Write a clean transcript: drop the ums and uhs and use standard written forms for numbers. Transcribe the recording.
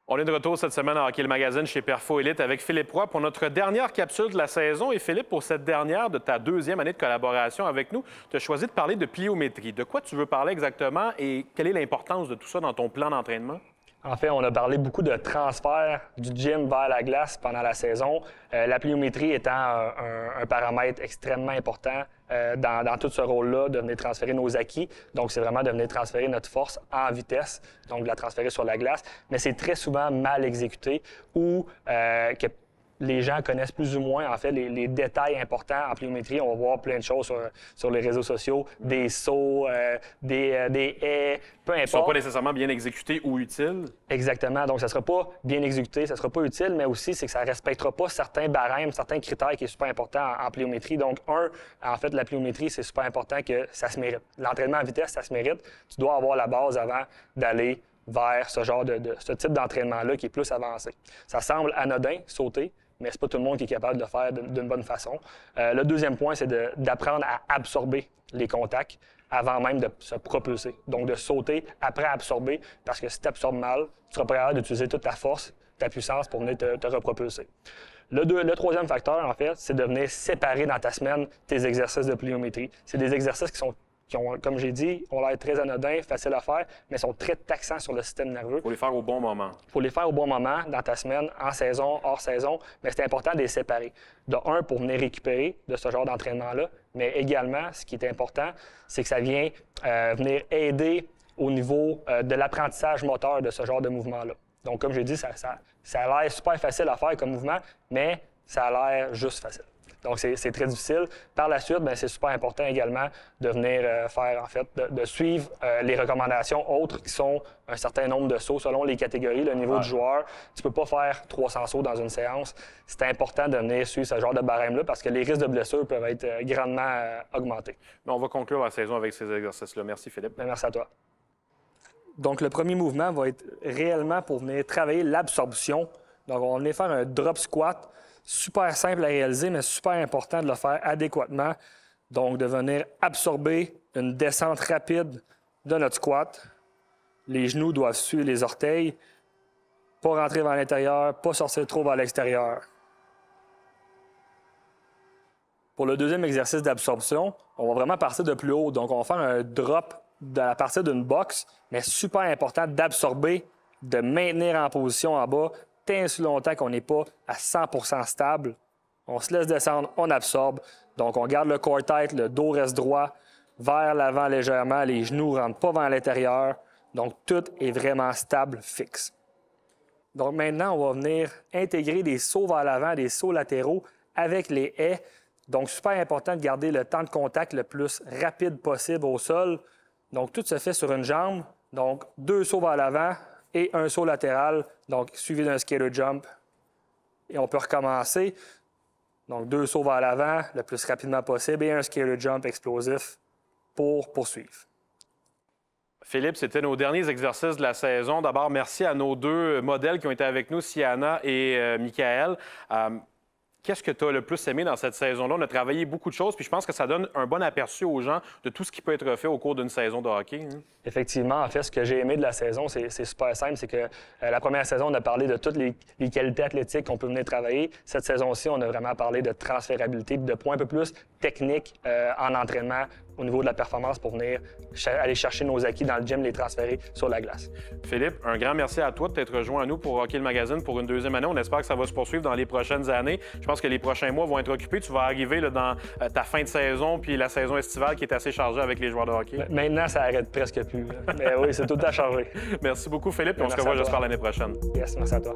On est de retour cette semaine à Hockey le Magazine chez Perfo Elite avec Philippe Roy pour notre dernière capsule de la saison. Et Philippe, pour cette dernière de ta deuxième année de collaboration avec nous, tu as choisi de parler de pliométrie. De quoi tu veux parler exactement et quelle est l'importance de tout ça dans ton plan d'entraînement? En fait, on a parlé beaucoup de transfert du gym vers la glace pendant la saison. La pliométrie étant un paramètre extrêmement important dans tout ce rôle-là, de venir transférer nos acquis. Donc, c'est vraiment de venir transférer notre force en vitesse, donc de la transférer sur la glace. Mais c'est très souvent mal exécuté ou que les gens connaissent plus ou moins, en fait, les détails importants en pliométrie. On va voir plein de choses sur les réseaux sociaux, des sauts, des haies, peu importe. Ils ne sont pas nécessairement bien exécutés ou utiles. Exactement. Donc, ça ne sera pas bien exécuté, ça ne sera pas utile, mais aussi, c'est que ça ne respectera pas certains barèmes, certains critères qui est super important en pliométrie. Donc, en fait, la pliométrie, c'est super important que ça se mérite. L'entraînement en vitesse, ça se mérite. Tu dois avoir la base avant d'aller vers ce type d'entraînement-là qui est plus avancé. Ça semble anodin, sauter, mais c'est pas tout le monde qui est capable de le faire d'une bonne façon. Le deuxième point, c'est d'apprendre à absorber les contacts avant même de se propulser. Donc, de sauter après absorber, parce que si tu absorbes mal, tu seras pas capable d'utiliser toute ta force, ta puissance pour venir te repropulser. Le troisième facteur, en fait, c'est de venir séparer dans ta semaine tes exercices de pliométrie. C'est des exercices qui ont, comme j'ai dit, ont l'air très anodins, faciles à faire, mais sont très taxants sur le système nerveux. Il faut les faire au bon moment. Il faut les faire au bon moment, dans ta semaine, en saison, hors saison, mais c'est important de les séparer. De un, pour venir récupérer de ce genre d'entraînement-là, mais également, ce qui est important, c'est que ça vient venir aider au niveau de l'apprentissage moteur de ce genre de mouvement-là. Donc, comme j'ai dit, ça a l'air super facile à faire comme mouvement, mais ça a l'air juste facile. Donc, c'est très difficile. Par la suite, c'est super important également de venir faire, en fait, de suivre les recommandations autres qui sont un certain nombre de sauts selon les catégories, le niveau du joueur. Tu peux pas faire 300 sauts dans une séance. C'est important de venir suivre ce genre de barème-là parce que les risques de blessures peuvent être grandement augmentés. Mais on va conclure la saison avec ces exercices-là. Merci, Philippe. Merci à toi. Donc, le premier mouvement va être réellement pour venir travailler l'absorption. Donc, on va venir faire un drop squat. Super simple à réaliser, mais super important de le faire adéquatement. Donc, de venir absorber une descente rapide de notre squat. Les genoux doivent suivre les orteils. Pas rentrer vers l'intérieur, pas sortir trop vers l'extérieur. Pour le deuxième exercice d'absorption, on va vraiment partir de plus haut. Donc, on va faire un drop à partir d'une boxe, mais super important d'absorber, de maintenir en position en bas, tant aussi longtemps qu'on n'est pas à 100% stable. On se laisse descendre, on absorbe. Donc, on garde le corps tight, le dos reste droit, vers l'avant légèrement, les genoux ne rentrent pas vers l'intérieur. Donc, tout est vraiment stable, fixe. Donc, maintenant, on va venir intégrer des sauts vers l'avant, des sauts latéraux avec les haies. Donc, super important de garder le temps de contact le plus rapide possible au sol. Donc, tout se fait sur une jambe. Donc, 2 sauts vers l'avant et un saut latéral, donc suivi d'un skater jump. Et on peut recommencer. Donc, 2 sauts vers l'avant le plus rapidement possible et un skater jump explosif pour poursuivre. Philippe, c'était nos derniers exercices de la saison. D'abord, merci à nos deux modèles qui ont été avec nous, Siana et Michael. Qu'est-ce que tu as le plus aimé dans cette saison-là? On a travaillé beaucoup de choses, puis je pense que ça donne un bon aperçu aux gens de tout ce qui peut être fait au cours d'une saison de hockey. Effectivement, en fait, ce que j'ai aimé de la saison, c'est super simple, c'est que la première saison, on a parlé de toutes les qualités athlétiques qu'on peut venir travailler. Cette saison-ci, on a vraiment parlé de transférabilité, de points un peu plus techniques en entraînement au niveau de la performance pour venir aller chercher nos acquis dans le gym, les transférer sur la glace. Philippe, un grand merci à toi de t'être rejoint à nous pour Hockey le Magazine pour une deuxième année. On espère que ça va se poursuivre dans les prochaines années. Je pense que les prochains mois vont être occupés. Tu vas arriver là, dans ta fin de saison puis la saison estivale qui est assez chargée avec les joueurs de hockey. Maintenant, ça arrête presque plus. Mais oui, c'est tout à charger. Merci beaucoup, Philippe. On se revoit, j'espère, l'année prochaine. Yes, merci à toi.